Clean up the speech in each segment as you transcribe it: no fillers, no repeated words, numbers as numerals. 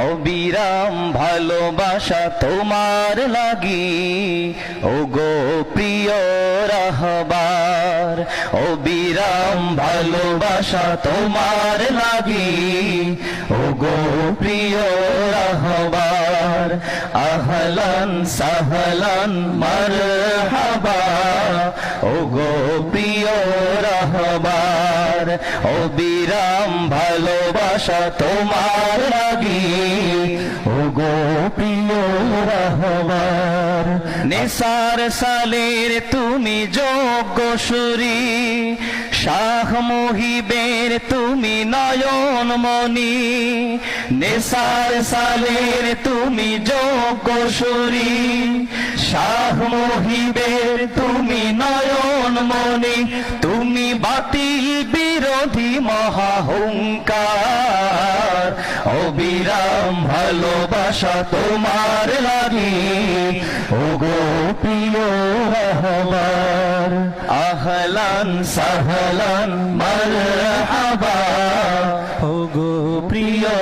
অবিরাম ভালোবাসা তোমার লাগি ও গো প্রিয় রাহবার অবিরাম ভালোবাসা তোমার লাগি ও গো প্রিয় রাহবার আহলান সাহলান মারহাবা ও গো প্রিয় রাহবার অবিরাম ভালোবাসা তোমার লাগি ও গো প্রিয় রাহবার নিসার সালের তুমি যোগ্য সুরী শাহ মুহিবের তুমি নয়নমণি নিসার সালের তুমি যোগ্য সুরী শাহ মুহিবের তুমি নয়নমণি তুমি বাতিল বিরোধী মহাহুঙ্কার অবিরাম ভালোবাসা তোমার লাগি ও গো প্রিয় রাহবার আহলান সাহলান মারহাবা ও গো প্রিয়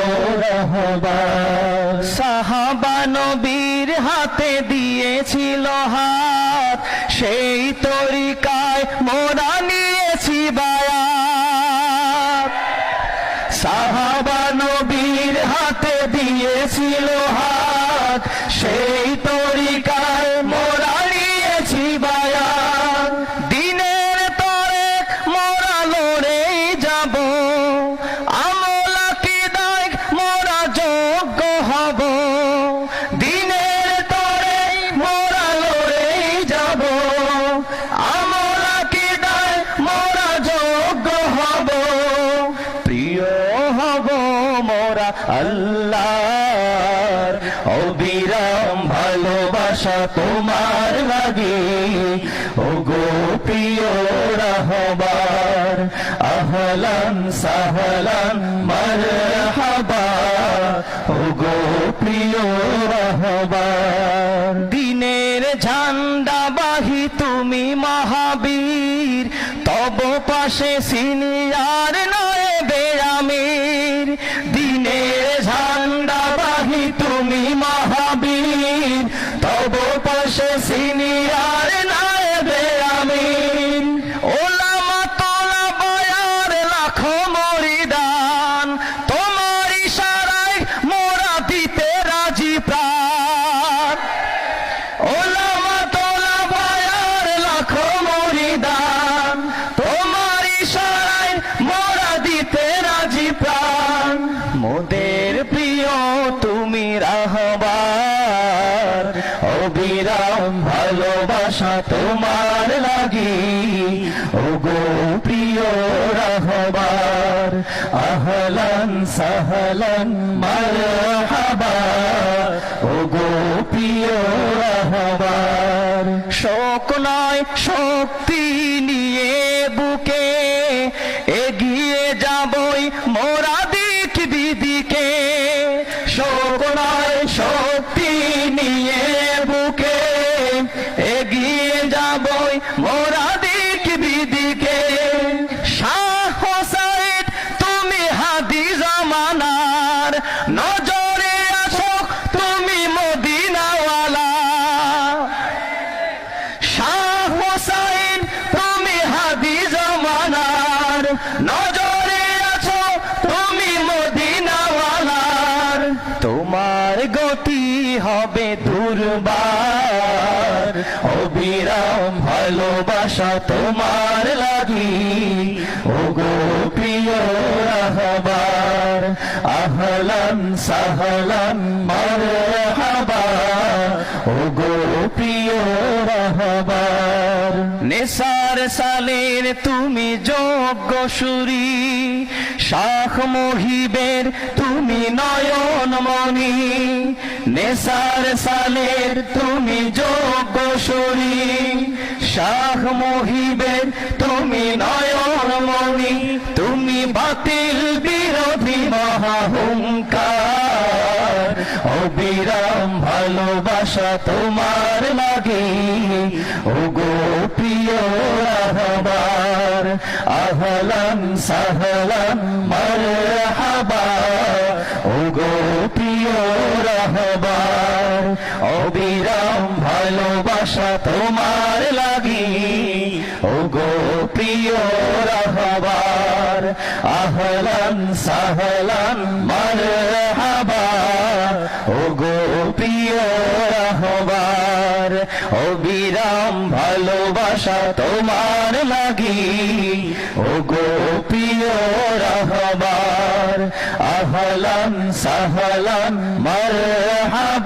রাহবার সাহাবা নবীর হাতে দিয়েছিল হাত সেই তরিকায় মোরা নিয়েছি বায়াত সাহাবা নবীর হাতে দিয়েছিল হাত সেই তরিকায় মোরা নিয়েছি বায়াত দিনের তরে মোরা লড়েই যাব আমল আকীদায় মোরা যোগ্য হব দিনের তরে মোরা লড়েই যাব আমল আকীদায় মোরা যোগ্য হব প্রিয় হব মোরা আল্লাহর অবিরাম ভালোবাসা তোমার লাগি ও গো প্রিয় রাহবার আহলান সাহলান মারহাবা ও গো প্রিয় রাহবার দিনের ঝান্ডাবাহী তুমি মহাবীর তব পাশে সিনিয়র নয় বেয়ামির দিনের ঝান্ডাবাহী তুমি মহাবীর তব পাশে সিনিয়র নয় বেয়ামির ওলামা তোলা বয়ার লাখো মরিদান তোমার ইশারায় মোরা দিতে রাজি প্রাণ ওলামা তোলা বয়ার লাখো মরিদান তোমার ইশারায় মোরা দিতে রাজি প্রাণ মোদের প্রিয় তুমি রাহবার অবিরাম ভালোবাসা তোমার লাগি ও গো প্রিয় রাহবার আহলান সাহলান মারহাবা ও গো প্রিয় রাহবার শোক নয় শক্তি নিয়ে বুকে এগিয়ে যাবই মোরা দিক বিদিকে শোক নয় শক্তি নিয়ে বুকে এগিয়ে যাবই মোরা দিক বিদিকে শাহ হোসাইন তুমি হাদি জামানার নজরে আসো তুমি মদিনাওয়ালা শাহ হোসাইন তুমি হাদি জামানার নজরে আছো তুমি মদিনাওয়ালার তোমার গতি হবে দুর্বার অবিরাম ভালোবাসা তোমার লাগি ও গো প্রিয় রাহবার আহলান সাহলান মারহাবা ও গো প্রিয় রাহবার নিসার সালের তুমি যোগ্য সুরী শাহ মুহিবের তুমি নয়নমণি নিসার সালের তুমি যোগ্য সুরী শাহ মুহিবের তুমি নয়নমণি তুমি বাতিল বিরোধী মহাহুঙ্কার অবিরাম ভালোবাসা তোমার লাগি ও গো প্রিয় রাহবার আহলান সাহলান মারহাবা ও গো প্রিয় প্রিয় রাহবার অবিরাম ভালোবাসা তোমার লাগি ও গো প্রিয় রাহবার আহলান সাহলান মারহাবা ও গো প্রিয় রাহবার অবিরাম ভালোবাসা তোমার লাগি ও গো প্রিয় রাহবার আহলান সাহলান মারহাবা